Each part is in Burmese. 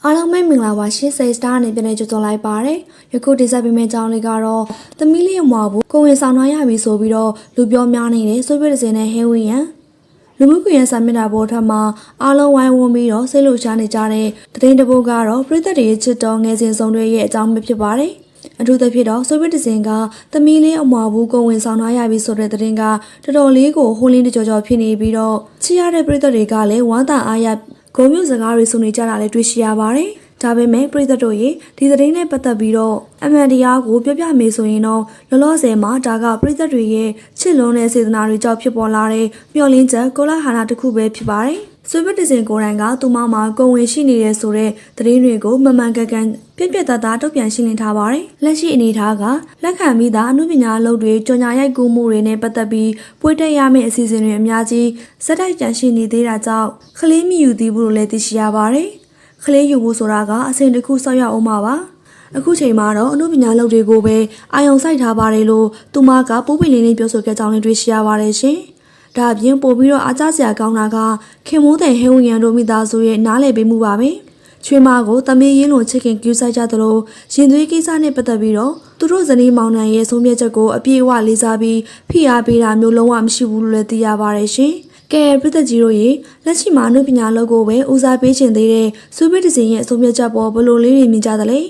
အားလုံးပဲမင်္ဂလာပါရှင်စိတ်စတာနဲ့ပြန်လည်ကြိုဆိုလိုက်ပါရယ်ယခုတင်ဆက်ပေးမယ့်အကြောင်းလေးကတော့သမီးလေးမွာဘူးကိုဝင်ဆောင်ထားရပြီဆိုပြီးတော့လူပြောများနေတဲ့ဆိုဗီယက်တစ်စင်နဲ့ဟဲဝီယန်လူမှုကွန်ရက်စာမျက်နှာပေါ်ထက်မှာအားလုံးဝိုင်းဝန်းပြီးတော့စိတ်လှုပ်ရှားနေကြတဲ့သတင်းတပုတ်ကတော့ပြည်သက်တွေချစ်တော်ငယ်စဉ်ဆောင်တွေရဲ့အကြောင်းပဲဖြစ်ပါတယ်အထူးသဖြင့်တော့ဆိုဗီယက်တစ်စင်ကသမီးလေးအမွာဘူးကိုဝင်ဆောင်ထားရပြီဆိုတဲ့သတင်းကတော်တော်လေးကိုဟိုးလင်းတကြောဖြစ်နေပြီးတော့ချစ်ရတဲ့ပြည်သက်တွေကလည်းဝမ်းသာအားရဂုဏ်ပြုစကားတွေဆိုနေကြတာလည်းတွေ့ရှိရပါတယ်။ဒါပေမဲ့ပြည်သက်တို့ရေဒီသတင်းနဲ့ပတ်သက်ပြီးတော့အမှန်တရားကိုပြောပြမေးဆိုရင်တော့လောလောဆယ်မှာဒါကပြည်သက်တွေရဲ့ချစ်လုံးတဲ့စေတနာတွေကြောင့်ဖြစ်ပေါ်လာတဲ့မျှော်လင့်ချက်ကိုလာဟာနာတစ်ခုပဲဖြစ်ပါတယ်။ဆွေးပစ်တစင်ကိုယ်တိုင်ကသူမမှာကိုဝင်ရှိနေတဲ့ဆိုတဲ့သတင်းတွေကိုမမှန်ကန်ကန်ပြက်သားသားတုတ်ပြန်ရှင်းလင်းထားပါတယ်။လက်ရှိအနေအထားကလက်ခံပြီးသားအမှုပညာအလုပ်တွေကြော်ညာရိုက်ကူးမှုတွေနဲ့ပတ်သက်ပြီးပွေးတက်ရမယ့်အစီအစဉ်တွေအများကြီးစက်တိုက်ကြန့်ရှိနေသေးတာကြောင့်ခလေးမြယူသေးဘူးလို့လည်းသိရှိရပါတယ်။ခလေးယူဖို့ဆိုတာကအစဉ်တစ်ခုဆောက်ရအောင်ပါပါအခုချိန်မှာတော့အမှုပညာလုပ်တွေကိုပဲအာယုံစိုက်ထားပါတယ်လို့သူမကပိုးပင်လေးနဲ့ပြောဆိုခဲ့ကြောင်းလည်းတွေ့ရှိရပါတယ်ရှင်ဒါအပြင်ပို့ပြီးတော့အားကျစရာကောင်းတာကခင်မိုးတဲ့ဟဲဝီယန်တို့မိသားစုရဲ့နားလည်ပေးမှုပါပဲချွေးမကိုတမီးရင်းလိုချစ်ခင်ကျူးဆိုင်ကြသလိုရင်သွေးကိစ္စနဲ့ပတ်သက်ပြီးတော့သူတို့ဇနီးမောင်နှံရဲ့ဆုံးဖြတ်ချက်ကိုအပြည့်အဝလေးစားပြီးဖိအားပေးတာမျိုးလုံးဝမရှိဘူးလို့လည်းသိရပါတယ်ရှင်ကဲပြည်သက်ကြီးတို့ရေလက်ရှိမှာအမှုပညာလုပ်ကိုပဲဦးစားပေးခြင်းသေးတဲ့စူပစ်ဒဇင်ရဲ့အဆုံးဖြတ်ချက်ပေါ်ဘလို့လေးတွေမြင်ကြသလဲ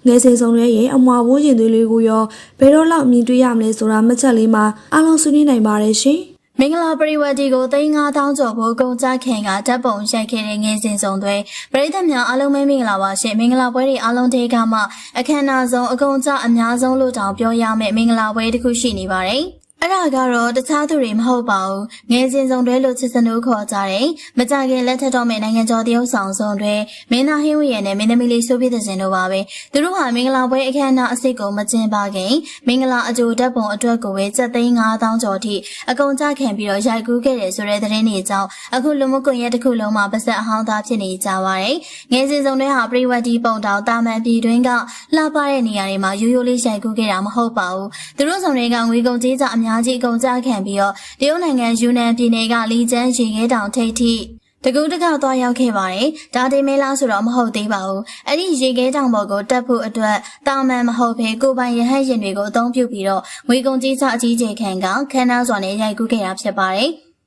ငယ်စဉ်ဆုံးရဲ့အမွာဘိုးရင်သွေးလေးကိုရောဘယ်တော့လောက်မြင်တွေ့ရမလဲဆိုတာမှတ်ချက်လေးမှာအားလုံးဆွေးနွေးနိုင်ပါတယ်ရှင်မင်္ဂလာပရိဝတ်တီကို3,500ကျော်ဖို့ကုန်ကြခင်ကဓာတ်ပုံရိုက်ခဲ့တဲ့ငယ်စဉ်စုံတွေပရိသတ်များအားလုံးပဲမင်္ဂလာပါရှင်မင်္ဂလာပွဲတွေအားလုံးတေးကမှအခမ်းအနားဆုံးအကုန်ကြအများဆုံးလို့တောင်ပြောရမယ့်မင်္ဂလာပွဲတစ်ခုရှိနေပါတယ်အဲ့ဒါကတော့တခြားသူတွေမဟုတ်ပါဘူးငယ်စဉ်စုံတွေလို့ချစ်စနိုးခေါ်ကြတယ်မကြခင်လက်ထက်တော်မဲ့နိုင်ငံကျော်တရုတ်ဆောင်စုံတွေမင်းသားဟင်းဝရနဲ့မင်းသမီးလေးဆိုပြတဲ့စင်တို့ပါပဲသူတို့ဟာမင်္ဂလာပွဲအခမ်းအနားအစ်စ်ကိုမကျင်းပခင်မင်္ဂလာအကြိုဓာတ်ပုံအတွက်ကိုပဲ7,500ကျော်ထိအကုန်ကြခင်ပြီးတော့ရိုက်ကူးခဲ့တယ်ဆိုတဲ့သတင်းတွေကြောင့်အခုလူမှုကွန်ရက်တစ်ခုလုံးမှာပါဆက်အဟောင်းသားဖြစ်နေကြပါတယ်ငယ်စဉ်စုံတွေဟာပရိဝတ်တီပုံတောင်တာမန်ပြည်တွင်းကလှပတဲ့နေရာတွေမှာရိုးရိုးလေးရိုက်ကူးခဲ့တာမဟုတ်ပါဘူးသူတို့စုံတွေကငွေကုန်ကြေးကြအများကြီးအကုန်ကြခံပြီးတော့တရုတ်နိုင်ငံယူနန်ပြည်နယ်ကလီကျန်းရေခဲတောင်ထိပ်ထိတကူတကောက်သွားရောက်ခဲ့ပါတယ်။ဒါတင်မဲလားဆိုတော့မဟုတ်သေးပါဘူး။အဲ့ဒီရေခဲတောင်ပေါ်ကိုတက်ဖို့အတွက်တာမန်မဟုတ်ဘဲကိုပိုင်ရဟတ်ရင်တွေကိုအသုံးပြုပြီးတော့ငွေကုန်ကြေးချအကြီးကျယ်ခံကခန်းနာစွာနဲ့ရိုက်ကူးခဲ့တာဖြစ်ပါတယ်။